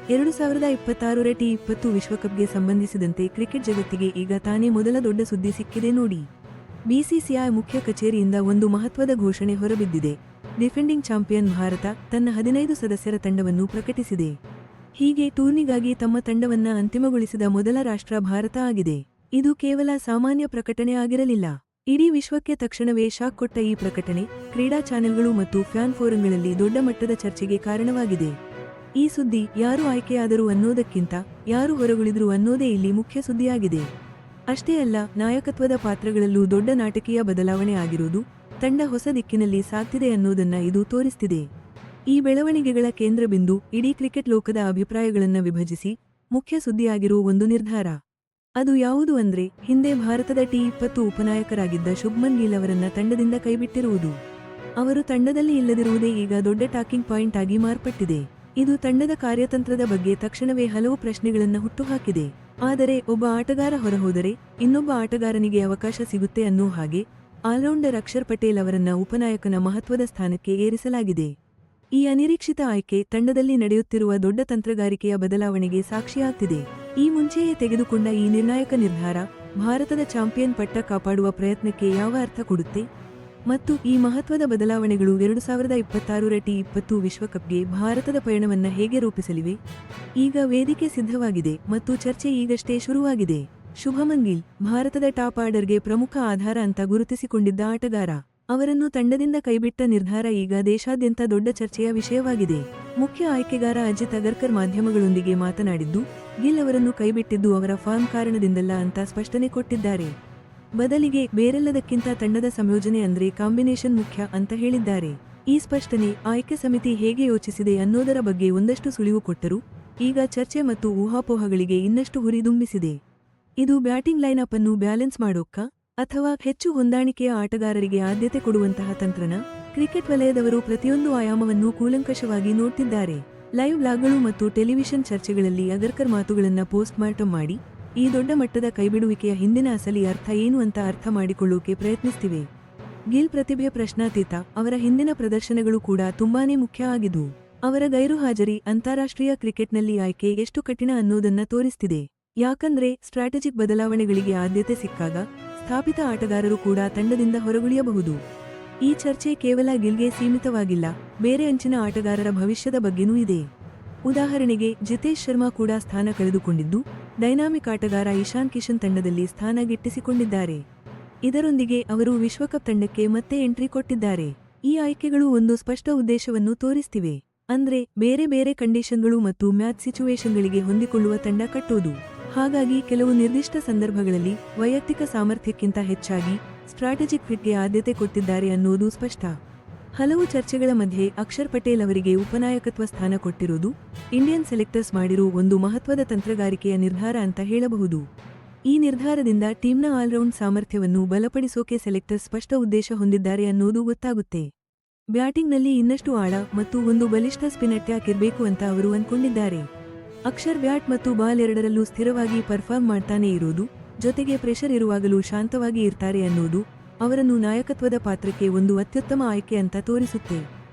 2026 T20 ವಿಶ್ವಕಪ್ಗೆ ಸಂಬಂಧಿಸಿದಂತೆ cricket ಜಗತ್ತಿಗೆ ಈಗ ತಾನೇ ಮೊದಲ ದೊಡ್ಡ ಸುದ್ದಿ ಸಿಕ್ಕಿದೆ ನೋಡಿ. ಬಿಸಿಸಿಐ ಮುಖ್ಯ ಕಚೇರಿಯಿಂದ ಒಂದು ಮಹತ್ವದ ಘೋಷಣೆ ಹೊರಬಿದ್ದಿದೆ. ಡಿಫೆಂಡಿಂಗ್ ಚಾಂಪಿಯನ್ ಭಾರತ ತನ್ನ 15 ಸದಸ್ಯರ ತಂಡವನ್ನು ಪ್ರಕಟಿಸಿದೆ. ಹೀಗೆ ಟೂರ್ನಿಗಾಗಿ ತಮ್ಮ ತಂಡವನ್ನ ಅಂತಿಮಗೊಳಿಸಿದ ಮೊದಲ ರಾಷ್ಟ್ರ ಭಾರತ ಆಗಿದೆ. ಇದು ಕೇವಲ ಸಾಮಾನ್ಯ ಪ್ರಕಟಣೆ ಆಗಿರಲಿಲ್ಲ. ಇಡೀ ವಿಶ್ವಕ್ಕೆ ತಕ್ಷಣವೇ ಶಾಕ್ ಕೊಟ್ಟ ಈ ಪ್ರಕಟಣೆ ಕ್ರೀಡಾ ಚಾನೆಲ್ಗಳು ಮತ್ತು ಫ್ಯಾನ್ ಫೋರಂಗಳಲ್ಲಿ ದೊಡ್ಡ ಮಟ್ಟದ ಚರ್ಚೆಗೆ ಕಾರಣವಾಗಿದೆ. ಈ ಸುದ್ದಿ ಯಾರು ಆಯ್ಕೆಯಾದರು ಅನ್ನೋದಕ್ಕಿಂತ ಯಾರು ಹೊರಗುಳಿದ್ರು ಅನ್ನೋದೇ ಇಲ್ಲಿ ಮುಖ್ಯ ಸುದ್ದಿಯಾಗಿದೆ. ಅಷ್ಟೇ ಅಲ್ಲ, ನಾಯಕತ್ವದ ಪಾತ್ರಗಳಲ್ಲೂ ದೊಡ್ಡ ನಾಟಕೀಯ ಬದಲಾವಣೆ ಆಗಿರುವುದು ತಂಡ ಹೊಸ ದಿಕ್ಕಿನಲ್ಲಿ ಸಾಗ್ತಿದೆ ಅನ್ನೋದನ್ನ ಇದು ತೋರಿಸ್ತಿದೆ. ಈ ಬೆಳವಣಿಗೆಗಳ ಕೇಂದ್ರಬಿಂದು ಇಡೀ ಕ್ರಿಕೆಟ್ ಲೋಕದ ಅಭಿಪ್ರಾಯಗಳನ್ನ ವಿಭಜಿಸಿ ಮುಖ್ಯ ಸುದ್ದಿಯಾಗಿರುವ ಒಂದು ನಿರ್ಧಾರ. ಅದು ಯಾವುದು ಅಂದ್ರೆ, ಹಿಂದೆ ಭಾರತದ ಟಿ20 ಉಪನಾಯಕರಾಗಿದ್ದ ಶುಭ್ಮನ್ ಗಿಲ್ ಅವರನ್ನ ತಂಡದಿಂದ ಕೈಬಿಟ್ಟಿರುವುದು. ಅವರು ತಂಡದಲ್ಲಿ ಇಲ್ಲದಿರುವುದೇ ಈಗ ದೊಡ್ಡ ಟಾಕಿಂಗ್ ಪಾಯಿಂಟ್ ಆಗಿ ಮಾರ್ಪಟ್ಟಿದೆ. ಇದು ತಂಡದ ಕಾರ್ಯತಂತ್ರದ ಬಗ್ಗೆ ತಕ್ಷಣವೇ ಹಲವು ಪ್ರಶ್ನೆಗಳನ್ನು ಹುಟ್ಟುಹಾಕಿದೆ. ಆದರೆ ಒಬ್ಬ ಆಟಗಾರ ಹೊರಹೋದರೆ ಇನ್ನೊಬ್ಬ ಆಟಗಾರನಿಗೆ ಅವಕಾಶ ಸಿಗುತ್ತೆ ಅನ್ನೋ ಹಾಗೆ ಆಲ್ರೌಂಡರ್ ಅಕ್ಷರ್ ಪಟೇಲ್ ಅವರನ್ನ ಉಪನಾಯಕನ ಮಹತ್ವದ ಸ್ಥಾನಕ್ಕೆ ಏರಿಸಲಾಗಿದೆ. ಈ ಅನಿರೀಕ್ಷಿತ ಆಯ್ಕೆ ತಂಡದಲ್ಲಿ ನಡೆಯುತ್ತಿರುವ ದೊಡ್ಡ ತಂತ್ರಗಾರಿಕೆಯ ಬದಲಾವಣೆಗೆ ಸಾಕ್ಷಿಯಾಗ್ತಿದೆ. ಈ ಮುಂಚೆಯೇ ತೆಗೆದುಕೊಂಡ ಈ ನಿರ್ಣಾಯಕ ನಿರ್ಧಾರ ಭಾರತದ ಚಾಂಪಿಯನ್ ಪಟ್ಟ ಕಾಪಾಡುವ ಪ್ರಯತ್ನಕ್ಕೆ ಯಾವ ಅರ್ಥ ಕೊಡುತ್ತೆ? ಮತ್ತು ಈ ಮಹತ್ವದ ಬದಲಾವಣೆಗಳು 2026 ಟಿ20 ವಿಶ್ವಕಪ್ಗೆ ಭಾರತದ ಪಯಣವನ್ನ ಹೇಗೆ ರೂಪಿಸಲಿವೆ? ಈಗ ವೇದಿಕೆ ಸಿದ್ಧವಾಗಿದೆ ಮತ್ತು ಚರ್ಚೆ ಈಗಷ್ಟೇ ಶುರುವಾಗಿದೆ. ಶುಭಮನ್ ಗಿಲ್ ಭಾರತದ ಟಾಪ್ ಆರ್ಡರ್ಗೆ ಪ್ರಮುಖ ಆಧಾರ ಅಂತ ಗುರುತಿಸಿಕೊಂಡಿದ್ದ ಆಟಗಾರ. ಅವರನ್ನು ತಂಡದಿಂದ ಕೈಬಿಟ್ಟ ನಿರ್ಧಾರ ಈಗ ದೇಶಾದ್ಯಂತ ದೊಡ್ಡ ಚರ್ಚೆಯ ವಿಷಯವಾಗಿದೆ. ಮುಖ್ಯ ಆಯ್ಕೆಗಾರ ಅಜಿತ್ ಅಗರ್ಕರ್ ಮಾಧ್ಯಮಗಳೊಂದಿಗೆ ಮಾತನಾಡಿದ್ದು, ಗಿಲ್ ಅವರನ್ನು ಕೈಬಿಟ್ಟಿದ್ದು ಅವರ ಫಾರ್ಮ್ ಕಾರಣದಿಂದಲ್ಲ ಅಂತ ಸ್ಪಷ್ಟನೆ ಕೊಟ್ಟಿದ್ದಾರೆ. ಬದಲಿಗೆ ಬೇರೆಲ್ಲದಕ್ಕಿಂತ ತಂಡದ ಸಂಯೋಜನೆ ಅಂದ್ರೆ ಕಾಂಬಿನೇಷನ್ ಮುಖ್ಯ ಅಂತ ಹೇಳಿದ್ದಾರೆ. ಈ ಸ್ಪಷ್ಟನೆ ಆಯ್ಕೆ ಸಮಿತಿ ಹೇಗೆ ಯೋಚಿಸಿದೆ ಅನ್ನೋದರ ಬಗ್ಗೆ ಒಂದಷ್ಟು ಸುಳಿವು ಕೊಟ್ಟರು ಈಗ ಚರ್ಚೆ ಮತ್ತು ಊಹಾಪೋಹಗಳಿಗೆ ಇನ್ನಷ್ಟು ಹುರಿದುಂಬಿಸಿದೆ. ಇದು ಬ್ಯಾಟಿಂಗ್ ಲೈನ್ಅಪ್ ಅನ್ನು ಬ್ಯಾಲೆನ್ಸ್ ಮಾಡೋಕ್ಕ ಅಥವಾ ಹೆಚ್ಚು ಹೊಂದಾಣಿಕೆಯ ಆಟಗಾರರಿಗೆ ಆದ್ಯತೆ ಕೊಡುವಂತಹ ತಂತ್ರನ? ಕ್ರಿಕೆಟ್ ವಲಯದವರು ಪ್ರತಿಯೊಂದು ಆಯಾಮವನ್ನು ಕೂಲಂಕಷವಾಗಿ ನೋಡ್ತಿದ್ದಾರೆ. ಲೈವ್ ಬ್ಲಾಗ್ಗಳು ಮತ್ತು ಟೆಲಿವಿಷನ್ ಚರ್ಚೆಗಳಲ್ಲಿ ಅಗರ್ಕರ್ ಮಾತುಗಳನ್ನ ಪೋಸ್ಟ್ ಮಾರ್ಟಮ್ ಮಾಡಿ ಈ ದೊಡ್ಡ ಮಟ್ಟದ ಕೈಬಿಡುವಿಕೆಯ ಹಿಂದಿನ ಅಸಲಿ ಅರ್ಥ ಏನು ಅಂತ ಅರ್ಥ ಮಾಡಿಕೊಳ್ಳೋಕೆ ಪ್ರಯತ್ನಿಸ್ತಿವೆ. ಗಿಲ್ ಪ್ರತಿಭೆ ಪ್ರಶ್ನಾತೀತ, ಅವರ ಹಿಂದಿನ ಪ್ರದರ್ಶನಗಳು ಕೂಡ ತುಂಬಾನೇ ಮುಖ್ಯ ಆಗಿದ್ವು. ಅವರ ಗೈರುಹಾಜರಿ ಅಂತಾರಾಷ್ಟ್ರೀಯ ಕ್ರಿಕೆಟ್ನಲ್ಲಿ ಆಯ್ಕೆ ಎಷ್ಟು ಕಠಿಣ ಅನ್ನೋದನ್ನ ತೋರಿಸ್ತಿದೆ. ಯಾಕಂದ್ರೆ ಸ್ಟ್ರಾಟಜಿಕ್ ಬದಲಾವಣೆಗಳಿಗೆ ಆದ್ಯತೆ ಸಿಕ್ಕಾಗ ಸ್ಥಾಪಿತ ಆಟಗಾರರು ಕೂಡ ತಂಡದಿಂದ ಹೊರಗುಳಿಯಬಹುದು. ಈ ಚರ್ಚೆ ಕೇವಲ ಗಿಲ್ಗೆ ಸೀಮಿತವಾಗಿಲ್ಲ, ಬೇರೆ ಅಂಚಿನ ಆಟಗಾರರ ಭವಿಷ್ಯದ ಬಗ್ಗೆನೂ ಇದೆ. ಉದಾಹರಣೆಗೆ ಜಿತೇಶ್ ಶರ್ಮಾ ಕೂಡ ಸ್ಥಾನ ಕಳೆದುಕೊಂಡಿದ್ದು ಡೈನಾಮಿಕ್ ಆಟಗಾರ ಇಶಾನ್ ಕಿಶನ್ ತಂಡದಲ್ಲಿ ಸ್ಥಾನ ಗಿಟ್ಟಿಸಿಕೊಂಡಿದ್ದಾರೆ. ಇದರೊಂದಿಗೆ ಅವರು ವಿಶ್ವಕಪ್ ತಂಡಕ್ಕೆ ಮತ್ತೆ ಎಂಟ್ರಿ ಕೊಟ್ಟಿದ್ದಾರೆ. ಈ ಆಯ್ಕೆಗಳು ಒಂದು ಸ್ಪಷ್ಟ ಉದ್ದೇಶವನ್ನು ತೋರಿಸ್ತಿವೆ, ಅಂದ್ರೆ ಬೇರೆ ಬೇರೆ ಕಂಡೀಷನ್ಗಳು ಮತ್ತು ಮ್ಯಾಚ್ ಸಿಚುವೇಶನ್ಗಳಿಗೆ ಹೊಂದಿಕೊಳ್ಳುವ ತಂಡ ಕಟ್ಟೋದು. ಹಾಗಾಗಿ ಕೆಲವು ನಿರ್ದಿಷ್ಟ ಸಂದರ್ಭಗಳಲ್ಲಿ ವೈಯಕ್ತಿಕ ಸಾಮರ್ಥ್ಯಕ್ಕಿಂತ ಹೆಚ್ಚಾಗಿ ಸ್ಟ್ರಾಟಜಿಕ್ ಫಿಟ್ಗೆ ಆದ್ಯತೆ ಕೊಟ್ಟಿದ್ದಾರೆ ಅನ್ನೋದು ಸ್ಪಷ್ಟ. ಹಲವು ಚರ್ಚೆಗಳ ಮಧ್ಯೆ ಅಕ್ಷರ್ ಪಟೇಲ್ ಅವರಿಗೆ ಉಪನಾಯಕತ್ವ ಸ್ಥಾನ ಕೊಟ್ಟಿರುವುದು ಇಂಡಿಯನ್ ಸೆಲೆಕ್ಟರ್ಸ್ ಮಾಡಿರುವ ಒಂದು ಮಹತ್ವದ ತಂತ್ರಗಾರಿಕೆಯ ನಿರ್ಧಾರ ಅಂತ ಹೇಳಬಹುದು. ಈ ನಿರ್ಧಾರದಿಂದ ಟೀಮ್ನ ಆಲ್ರೌಂಡ್ ಸಾಮರ್ಥ್ಯವನ್ನು ಬಲಪಡಿಸೋಕೆ ಸೆಲೆಕ್ಟರ್ಸ್ ಸ್ಪಷ್ಟ ಉದ್ದೇಶ ಹೊಂದಿದ್ದಾರೆ ಅನ್ನೋದು ಗೊತ್ತಾಗುತ್ತೆ. ಬ್ಯಾಟಿಂಗ್ನಲ್ಲಿ ಇನ್ನಷ್ಟು ಆಳ ಮತ್ತು ಒಂದು ಬಲಿಷ್ಠ ಸ್ಪಿನ್ ಅಟ್ಯಾಕ್ ಇರಬೇಕು ಅಂತ ಅವರು ಅಂದ್ಕೊಂಡಿದ್ದಾರೆ. ಅಕ್ಷರ್ ಬ್ಯಾಟ್ ಮತ್ತು ಬಾಲ್ ಎರಡರಲ್ಲೂ ಸ್ಥಿರವಾಗಿ ಪರ್ಫಾರ್ಮ್ ಮಾಡ್ತಾನೆ ಇರೋದು, ಜೊತೆಗೆ ಪ್ರೆಷರ್ ಇರುವಾಗಲೂ ಶಾಂತವಾಗಿ ಇರ್ತಾರೆ ಅನ್ನೋದು ಅವರನ್ನು ನಾಯಕತ್ವದ ಪಾತ್ರಕ್ಕೆ ಒಂದು ಅತ್ಯುತ್ತಮ ಆಯ್ಕೆ ಅಂತ ತೋರಿಸುತ್ತೆ.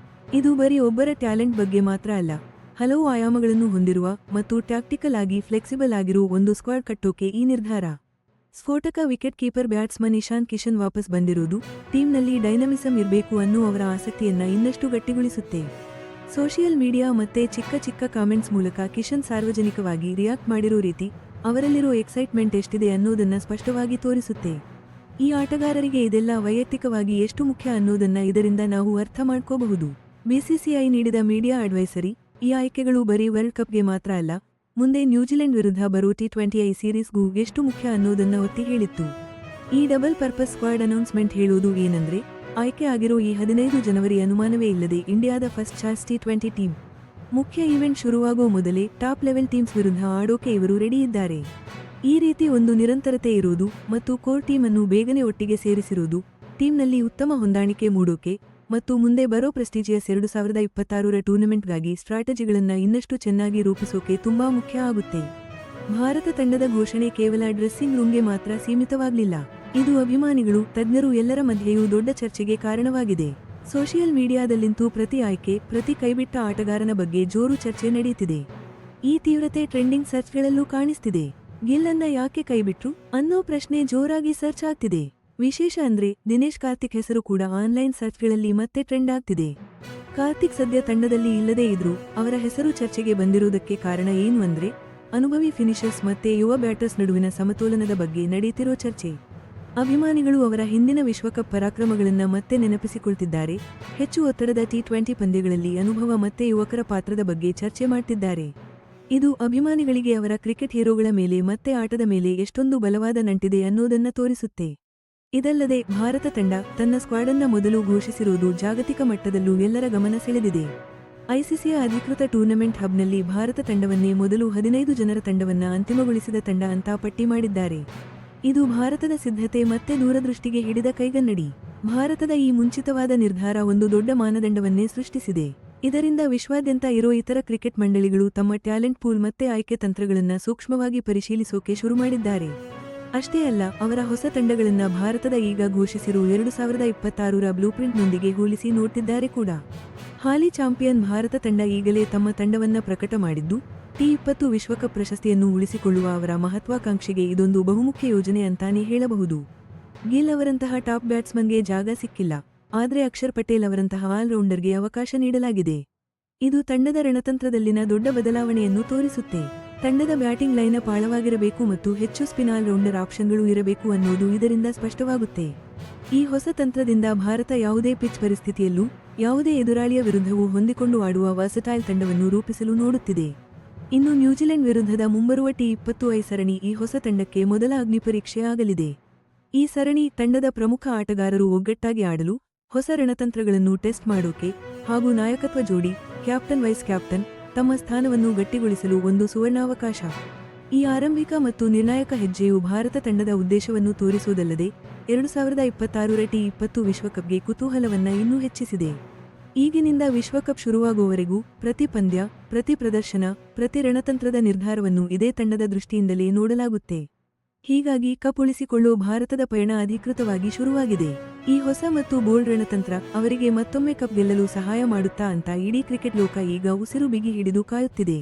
ಇದು ಬರೀ ಒಬ್ಬರ ಟ್ಯಾಲೆಂಟ್ ಬಗ್ಗೆ ಮಾತ್ರ ಅಲ್ಲ, ಹಲವು ಆಯಾಮಗಳನ್ನು ಹೊಂದಿರುವ ಮತ್ತು ಟ್ಯಾಕ್ಟಿಕಲ್ ಆಗಿ ಫ್ಲೆಕ್ಸಿಬಲ್ ಆಗಿರುವ ಒಂದು ಸ್ಕ್ವಾಡ್ ಕಟ್ಟೋಕೆ ಈ ನಿರ್ಧಾರ. ಸ್ಫೋಟಕ wicket keeper batsman Ishan Kishan ವಾಪಸ್ ಬಂದಿರೋದು ಟೀಮ್ನಲ್ಲಿ ಡೈನಮಿಸಂ ಇರಬೇಕು ಅನ್ನೋ ಅವರ ಆಸಕ್ತಿಯನ್ನ ಇನ್ನಷ್ಟು ಗಟ್ಟಿಗೊಳಿಸುತ್ತೆ. ಸೋಷಿಯಲ್ ಮೀಡಿಯಾ ಮತ್ತೆ ಚಿಕ್ಕ ಚಿಕ್ಕ ಕಾಮೆಂಟ್ಸ್ ಮೂಲಕ ಕಿಶನ್ ಸಾರ್ವಜನಿಕವಾಗಿ ರಿಯಾಕ್ಟ್ ಮಾಡಿರೋ ರೀತಿ ಅವರಲ್ಲಿರೋ ಎಕ್ಸೈಟ್ಮೆಂಟ್ ಎಷ್ಟಿದೆ ಅನ್ನೋದನ್ನ ಸ್ಪಷ್ಟವಾಗಿ ತೋರಿಸುತ್ತೆ. ಈ ಆಟಗಾರರಿಗೆ ಇದೆಲ್ಲ ವೈಯಕ್ತಿಕವಾಗಿ ಎಷ್ಟು ಮುಖ್ಯ ಅನ್ನೋದನ್ನ ಇದರಿಂದ ನಾವು ಅರ್ಥ ಮಾಡ್ಕೋಬಹುದು. ಬಿಸಿಸಿಐ ನೀಡಿದ ಮೀಡಿಯಾ ಅಡ್ವೈಸರಿ, ಈ ಆಯ್ಕೆಗಳು ಬರೀ ವರ್ಲ್ಡ್ ಕಪ್ಗೆ ಮಾತ್ರ ಅಲ್ಲ, ಮುಂದೆ ನ್ಯೂಜಿಲೆಂಡ್ ವಿರುದ್ಧ ಬರೋ ಟಿ20 ಸೀರೀಸ್ಗೂ ಎಷ್ಟು ಮುಖ್ಯ ಅನ್ನೋದನ್ನ ಒತ್ತಿ ಹೇಳಿತ್ತು. ಈ ಡಬಲ್ ಪರ್ಪಸ್ ಸ್ಕ್ವಾಡ್ ಅನೌನ್ಸ್ಮೆಂಟ್ ಹೇಳೋದು ಏನಂದ್ರೆ, ಆಯ್ಕೆ ಆಗಿರೋ ಈ 15 ಜನವರಿ ಅನುಮಾನವೇ ಇಲ್ಲದೆ ಇಂಡಿಯಾದ ಫಸ್ಟ್ ಚಾಯ್ಸ್ ಟಿ20 ಟೀಮ್. ಮುಖ್ಯ ಈವೆಂಟ್ ಶುರುವಾಗೋ ಮೊದಲೇ ಟಾಪ್ ಲೆವೆಲ್ ಟೀಮ್ಸ್ ವಿರುದ್ಧ ಆಡೋಕೆ ಇವರು ರೆಡಿ ಇದ್ದಾರೆ. ಈ ರೀತಿ ಒಂದು ನಿರಂತರತೆ ಇರೋದು ಮತ್ತು ಕೋರ್ ಟೀಮ್ ಅನ್ನು ಬೇಗನೆ ಒಟ್ಟಿಗೆ ಸೇರಿಸಿರೋದು ಟೀಮ್ನಲ್ಲಿ ಉತ್ತಮ ಹೊಂದಾಣಿಕೆ ಮೂಡೋಕೆ ಮತ್ತು ಮುಂದೆ ಬರೋ ಪ್ರೆಸ್ಟೀಜಿಯಸ್ 2026 ಟೂರ್ನಮೆಂಟ್ಗಾಗಿ ಸ್ಟ್ರಾಟಜಿಗಳನ್ನ ಇನ್ನಷ್ಟು ಚೆನ್ನಾಗಿ ರೂಪಿಸೋಕೆ ತುಂಬಾ ಮುಖ್ಯ ಆಗುತ್ತೆ. ಭಾರತ ತಂಡದ ಘೋಷಣೆ ಕೇವಲ ಡ್ರೆಸ್ಸಿಂಗ್ ರೂಮ್ಗೆ ಮಾತ್ರ ಸೀಮಿತವಾಗಲಿಲ್ಲ. ಇದು ಅಭಿಮಾನಿಗಳು, ತಜ್ಞರು ಎಲ್ಲರ ಮಧ್ಯೆಯೂ ದೊಡ್ಡ ಚರ್ಚೆಗೆ ಕಾರಣವಾಗಿದೆ. ಸೋಷಿಯಲ್ ಮೀಡಿಯಾದಲ್ಲಿಂತೂ ಪ್ರತಿ ಆಯ್ಕೆ, ಪ್ರತಿ ಕೈಬಿಟ್ಟ ಆಟಗಾರನ ಬಗ್ಗೆ ಜೋರು ಚರ್ಚೆ ನಡೆಯುತ್ತಿದೆ. ಈ ತೀವ್ರತೆ ಟ್ರೆಂಡಿಂಗ್ ಸರ್ಚ್ಗಳಲ್ಲೂ ಕಾಣಿಸ್ತಿದೆ. ಗಿಲ್ ಅನ್ನ ಯಾಕೆ ಕೈಬಿಟ್ರು ಅನ್ನೋ ಪ್ರಶ್ನೆ ಜೋರಾಗಿ ಸರ್ಚ್ ಆಗ್ತಿದೆ. ವಿಶೇಷ ಅಂದ್ರೆ ದಿನೇಶ್ ಕಾರ್ತಿಕ್ ಹೆಸರು ಕೂಡ ಆನ್ಲೈನ್ ಸರ್ಚ್ಗಳಲ್ಲಿ ಮತ್ತೆ ಟ್ರೆಂಡ್ ಆಗ್ತಿದೆ. ಕಾರ್ತಿಕ್ ಸದ್ಯ ತಂಡದಲ್ಲಿ ಇಲ್ಲದೇ ಇದ್ರೂ ಅವರ ಹೆಸರು ಚರ್ಚೆಗೆ ಬಂದಿರುವುದಕ್ಕೆ ಕಾರಣ ಏನು ಅಂದ್ರೆ ಅನುಭವಿ ಫಿನಿಶರ್ಸ್ ಮತ್ತೆ ಯುವ ಬ್ಯಾಟರ್ಸ್ ನಡುವಿನ ಸಮತೋಲನದ ಬಗ್ಗೆ ನಡೆಯುತ್ತಿರೋ ಚರ್ಚೆ. ಅಭಿಮಾನಿಗಳು ಅವರ ಹಿಂದಿನ ವಿಶ್ವಕಪ್ ಪರಾಕ್ರಮಗಳನ್ನ ಮತ್ತೆ ನೆನಪಿಸಿಕೊಳ್ತಿದ್ದಾರೆ. ಹೆಚ್ಚು ಒತ್ತಡದ T20 ಪಂದ್ಯಗಳಲ್ಲಿ ಅನುಭವ ಮತ್ತೆ ಯುವಕರ ಪಾತ್ರದ ಬಗ್ಗೆ ಚರ್ಚೆ ಮಾಡ್ತಿದ್ದಾರೆ. ಇದು ಅಭಿಮಾನಿಗಳಿಗೆ ಅವರ ಕ್ರಿಕೆಟ್ ಹೀರೋಗಳ ಮೇಲೆ ಮತ್ತೆ ಆಟದ ಮೇಲೆ ಎಷ್ಟೊಂದು ಬಲವಾದ ನಂಟಿದೆ ಅನ್ನೋದನ್ನ ತೋರಿಸುತ್ತೆ. ಇದಲ್ಲದೆ ಭಾರತ ತಂಡ ತನ್ನ ಸ್ಕ್ವಾಡನ್ನ ಮೊದಲು ಘೋಷಿಸಿರುವುದು ಜಾಗತಿಕ ಮಟ್ಟದಲ್ಲೂ ಎಲ್ಲರ ಗಮನ ಸೆಳೆದಿದೆ. ಐಸಿಸಿಯ ಅಧಿಕೃತ ಟೂರ್ನಮೆಂಟ್ ಹಬ್ನಲ್ಲಿ ಭಾರತ ತಂಡವನ್ನೇ ಮೊದಲು 15 ಜನರ ತಂಡವನ್ನ ಅಂತಿಮಗೊಳಿಸಿದ ತಂಡ ಅಂತ ಪಟ್ಟಿ ಮಾಡಿದ್ದಾರೆ. ಇದು ಭಾರತದ ಸಿದ್ಧತೆ ಮತ್ತೆ ದೂರದೃಷ್ಟಿಗೆ ಹಿಡಿದ ಕೈಗನ್ನಡಿ. ಭಾರತದ ಈ ಮುಂಚಿತವಾದ ನಿರ್ಧಾರ ಒಂದು ದೊಡ್ಡ ಮಾನದಂಡವನ್ನೇ ಸೃಷ್ಟಿಸಿದೆ. ಇದರಿಂದ ವಿಶ್ವಾದ್ಯಂತ ಇರೋ ಇತರ ಕ್ರಿಕೆಟ್ ಮಂಡಳಿಗಳು ತಮ್ಮ ಟ್ಯಾಲೆಂಟ್ ಪೂಲ್ ಮತ್ತೆ ಆಯ್ಕೆ ತಂತ್ರಗಳನ್ನ ಸೂಕ್ಷ್ಮವಾಗಿ ಪರಿಶೀಲಿಸೋಕೆ ಶುರು ಮಾಡಿದ್ದಾರೆ. ಅಷ್ಟೇ ಅಲ್ಲ, ಅವರ ಹೊಸ ತಂಡಗಳನ್ನ ಭಾರತದ ಈಗ ಘೋಷಿಸಿರುವ 2026ರ ಬ್ಲೂಪ್ರಿಂಟ್ನೊಂದಿಗೆ ಹೋಲಿಸಿ ನೋಡ್ತಿದ್ದಾರೆ ಕೂಡ. ಹಾಲಿ ಚಾಂಪಿಯನ್ ಭಾರತ ತಂಡ ಈಗಲೇ ತಮ್ಮ ತಂಡವನ್ನ ಪ್ರಕಟ ಮಾಡಿದ್ದು, T20 ವಿಶ್ವಕಪ್ ಪ್ರಶಸ್ತಿಯನ್ನು ಉಳಿಸಿಕೊಳ್ಳುವ ಅವರ ಮಹತ್ವಾಕಾಂಕ್ಷೆಗೆ ಇದೊಂದು ಬಹುಮುಖ್ಯ ಯೋಜನೆ ಅಂತಾನೆ ಹೇಳಬಹುದು. ಗಿಲ್ ಅವರಂತಹ ಟಾಪ್ ಬ್ಯಾಟ್ಸ್ಮನ್ಗೆ ಜಾಗ ಸಿಕ್ಕಿಲ್ಲ, ಆದ್ರೆ ಅಕ್ಷರ್ ಪಟೇಲ್ ಅವರಂತಹ ಆಲ್ರೌಂಡರ್ಗೆ ಅವಕಾಶ ನೀಡಲಾಗಿದೆ. ಇದು ತಂಡದ ರಣತಂತ್ರದಲ್ಲಿನ ದೊಡ್ಡ ಬದಲಾವಣೆಯನ್ನು ತೋರಿಸುತ್ತೆ. ತಂಡದ ಬ್ಯಾಟಿಂಗ್ ಲೈನಪ್ ಆಳವಾಗಿರಬೇಕು ಮತ್ತು ಹೆಚ್ಚು ಸ್ಪಿನ್ ಆಲ್ರೌಂಡರ್ ಆಪ್ಷನ್ಗಳು ಇರಬೇಕು ಅನ್ನೋದು ಇದರಿಂದ ಸ್ಪಷ್ಟವಾಗುತ್ತೆ. ಈ ಹೊಸ ತಂತ್ರದಿಂದ ಭಾರತ ಯಾವುದೇ ಪಿಚ್ ಪರಿಸ್ಥಿತಿಯಲ್ಲೂ ಯಾವುದೇ ಎದುರಾಳಿಯ ವಿರುದ್ಧವೂ ಹೊಂದಿಕೊಂಡು ಆಡುವ ವರ್ಸಟೈಲ್ ತಂಡವನ್ನು ರೂಪಿಸಲು ನೋಡುತ್ತಿದೆ. ಇನ್ನು ನ್ಯೂಜಿಲೆಂಡ್ ವಿರುದ್ಧದ ಮುಂಬರುವ T20 ಸರಣಿ ಈ ಹೊಸ ತಂಡಕ್ಕೆ ಮೊದಲ ಅಗ್ನಿಪರೀಕ್ಷೆ ಆಗಲಿದೆ. ಈ ಸರಣಿ ತಂಡದ ಪ್ರಮುಖ ಆಟಗಾರರು ಒಗ್ಗಟ್ಟಾಗಿ ಆಡಲು, ಹೊಸ ರಣತಂತ್ರಗಳನ್ನು ಟೆಸ್ಟ್ ಮಾಡೋಕೆ ಹಾಗೂ ನಾಯಕತ್ವ ಜೋಡಿ ಕ್ಯಾಪ್ಟನ್ ವೈಸ್ ಕ್ಯಾಪ್ಟನ್ ತಮ್ಮ ಸ್ಥಾನವನ್ನು ಗಟ್ಟಿಗೊಳಿಸಲು ಒಂದು ಸುವರ್ಣಾವಕಾಶ. ಈ ಆರಂಭಿಕ ಮತ್ತು ನಿರ್ಣಾಯಕ ಹೆಜ್ಜೆಯು ಭಾರತ ತಂಡದ ಉದ್ದೇಶವನ್ನು ತೋರಿಸುವುದಲ್ಲದೆ 2026ರ T20 ವಿಶ್ವಕಪ್ಗೆ ಕುತೂಹಲವನ್ನ ಇನ್ನೂ ಹೆಚ್ಚಿಸಿದೆ. ಈಗಿನಿಂದ ವಿಶ್ವಕಪ್ ಶುರುವಾಗುವವರೆಗೂ ಪ್ರತಿ ಪಂದ್ಯ, ಪ್ರತಿ ಪ್ರದರ್ಶನ, ಪ್ರತಿ ರಣತಂತ್ರದ ನಿರ್ಧಾರವನ್ನು ಇದೇ ತಂಡದ ದೃಷ್ಟಿಯಿಂದಲೇ ನೋಡಲಾಗುತ್ತೆ. ಹೀಗಾಗಿ ಕಪ್ ಉಳಿಸಿಕೊಳ್ಳೋ ಭಾರತದ ಪಯಣ ಅಧಿಕೃತವಾಗಿ ಶುರುವಾಗಿದೆ. ಈ ಹೊಸ ಮತ್ತು ಬೋಲ್ಡ್ ರಣತಂತ್ರ ಅವರಿಗೆ ಮತ್ತೊಮ್ಮೆ ಕಪ್ ಗೆಲ್ಲಲು ಸಹಾಯ ಮಾಡುತ್ತಾ ಅಂತ ಇಡೀ ಕ್ರಿಕೆಟ್ ಲೋಕ ಈಗ ಉಸಿರು ಬಿಗಿ ಹಿಡಿದು ಕಾಯುತ್ತಿದೆ.